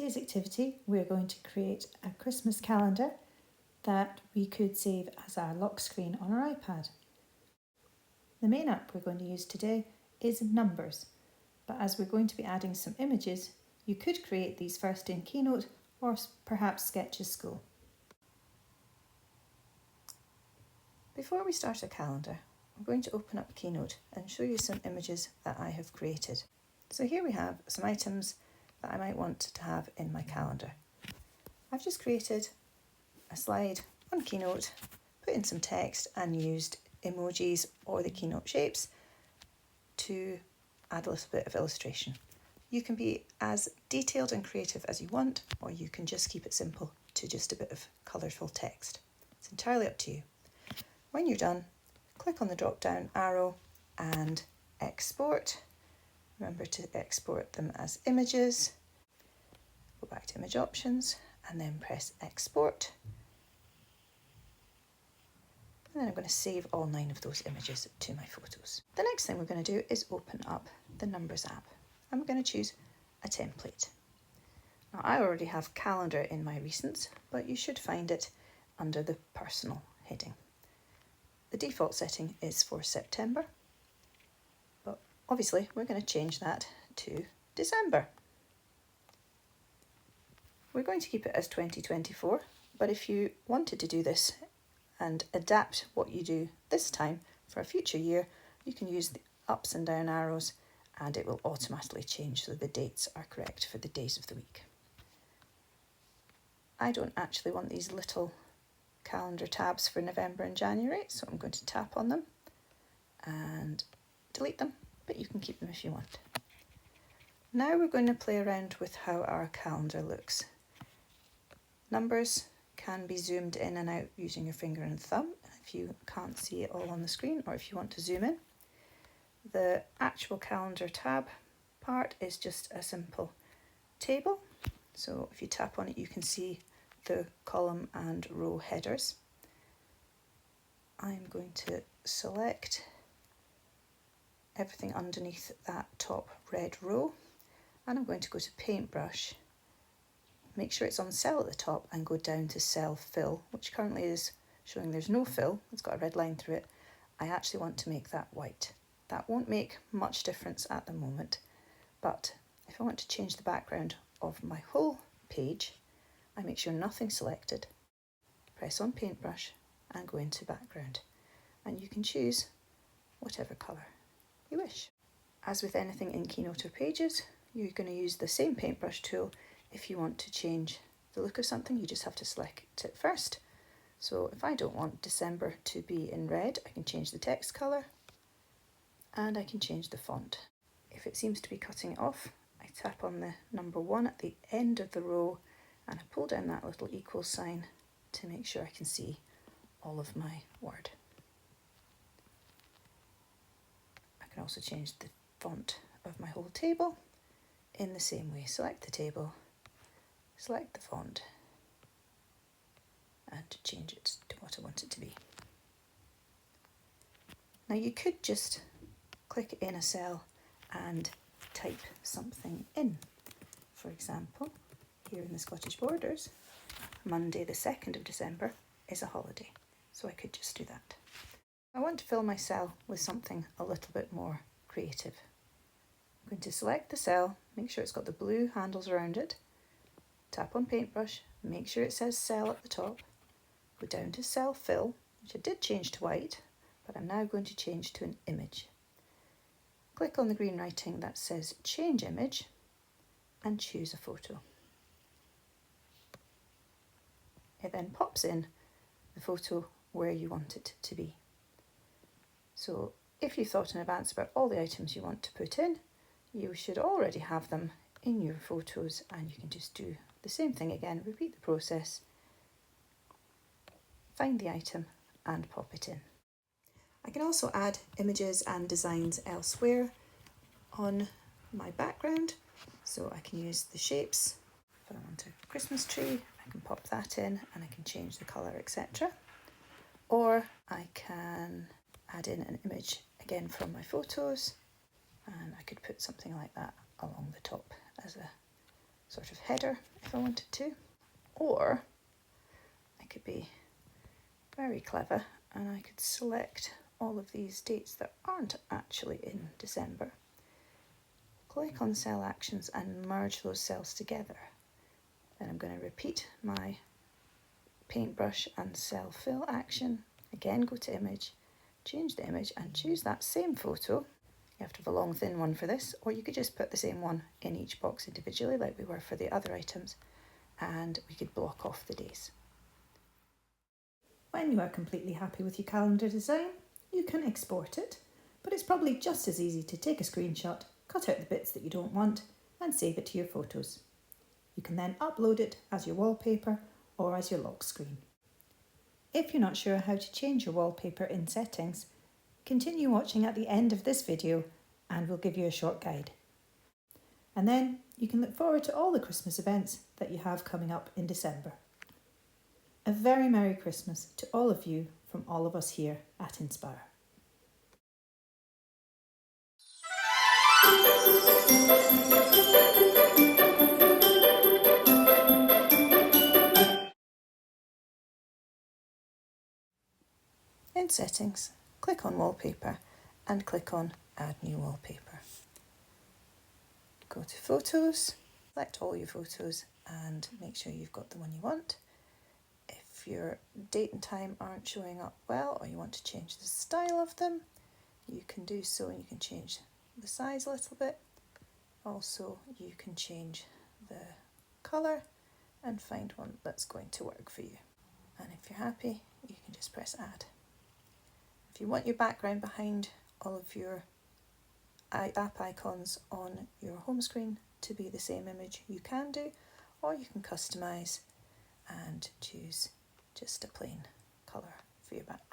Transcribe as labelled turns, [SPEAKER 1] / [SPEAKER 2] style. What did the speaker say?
[SPEAKER 1] today's activity, we're going to create a Christmas calendar that we could save as our lock screen on our iPad. The main app we're going to use today is Numbers, but as we're going to be adding some images, you could create these first in Keynote or perhaps Sketches School. Before we start a calendar, I'm going to open up Keynote and show you some images that I have created. So here we have some items that I might want to have in my calendar. I've just created a slide on Keynote, put in some text and used emojis or the Keynote shapes to add a little bit of illustration. You can be as detailed and creative as you want, or you can just keep it simple to just a bit of colourful text. It's entirely up to you. When you're done, click on the drop down arrow and export. Remember to export them as images. Go back to image options and then press export. And then I'm going to save all 9 of those images to my photos. The next thing we're going to do is open up the Numbers app. And we're going to choose a template. Now I already have calendar in my recents, but you should find it under the personal heading. The default setting is for September, but obviously we're going to change that to December. We're going to keep it as 2024, but if you wanted to do this and adapt what you do this time for a future year, you can use the ups and down arrows and it will automatically change so the dates are correct for the days of the week. I don't actually want these little calendar tabs for November and January, so I'm going to tap on them and delete them, but you can keep them if you want. Now we're going to play around with how our calendar looks. Numbers can be zoomed in and out using your finger and thumb if you can't see it all on the screen, or if you want to zoom in. The actual calendar tab part is just a simple table, so if you tap on it you can see the column and row headers. I'm going to select everything underneath that top red row and I'm going to go to Paintbrush, make sure it's on cell at the top and go down to cell fill, which currently is showing there's no fill, it's got a red line through it. I actually want to make that white. That won't make much difference at the moment, but if I want to change the background of my whole page, I make sure nothing's selected, press on Paintbrush and go into background, and you can choose whatever colour you wish. As with anything in Keynote or Pages, you're going to use the same paintbrush tool. If you want to change the look of something, you just have to select it first. So if I don't want December to be in red, I can change the text colour and I can change the font. If it seems to be cutting it off, I tap on the number 1 at the end of the row and I pull down that little equal sign to make sure I can see all of my word. I can also change the font of my whole table in the same way. Select the table, select the font, and change it to what I want it to be. Now you could just click in a cell and type something in. For example, here in the Scottish Borders, Monday the 2nd of December is a holiday, so I could just do that. I want to fill my cell with something a little bit more creative. I'm going to select the cell, make sure it's got the blue handles around it, tap on Paintbrush, make sure it says cell at the top, go down to cell fill, which I did change to white, but I'm now going to change to an image. Click on the green writing that says change image and choose a photo. It then pops in the photo where you want it to be. So if you thought in advance about all the items you want to put in, you should already have them in your photos, and you can just do the same thing again, repeat the process, find the item and pop it in. I can also add images and designs elsewhere on my background, so I can use the shapes. If I want a Christmas tree, I can pop that in and I can change the colour, etc. Or I can add in an image again from my photos, and I could put something like that along the top as a sort of header if I wanted to, or I could be very clever and I could select all of these dates that aren't actually in December, click on cell actions and merge those cells together. Then I'm going to repeat my paintbrush and cell fill action. Again, go to image, change the image and choose that same photo. You have to have a long thin one for this, or you could just put the same one in each box individually like we were for the other items, and we could block off the days. When you are completely happy with your calendar design, you can export it, but it's probably just as easy to take a screenshot, cut out the bits that you don't want and save it to your photos. You can then upload it as your wallpaper or as your lock screen. If you're not sure how to change your wallpaper in settings, continue watching at the end of this video and we'll give you a short guide. And then you can look forward to all the Christmas events that you have coming up in December. A very Merry Christmas to all of you from all of us here at Inspire. In Settings, click on Wallpaper and click on Add New Wallpaper. Go to Photos, select all your photos and make sure you've got the one you want. If your date and time aren't showing up well or you want to change the style of them, you can do so, and you can change the size a little bit. Also, you can change the colour and find one that's going to work for you. And if you're happy, you can just press Add. If you want your background behind all of your app icons on your home screen to be the same image, you can do, or you can customise and choose just a plain colour for your background.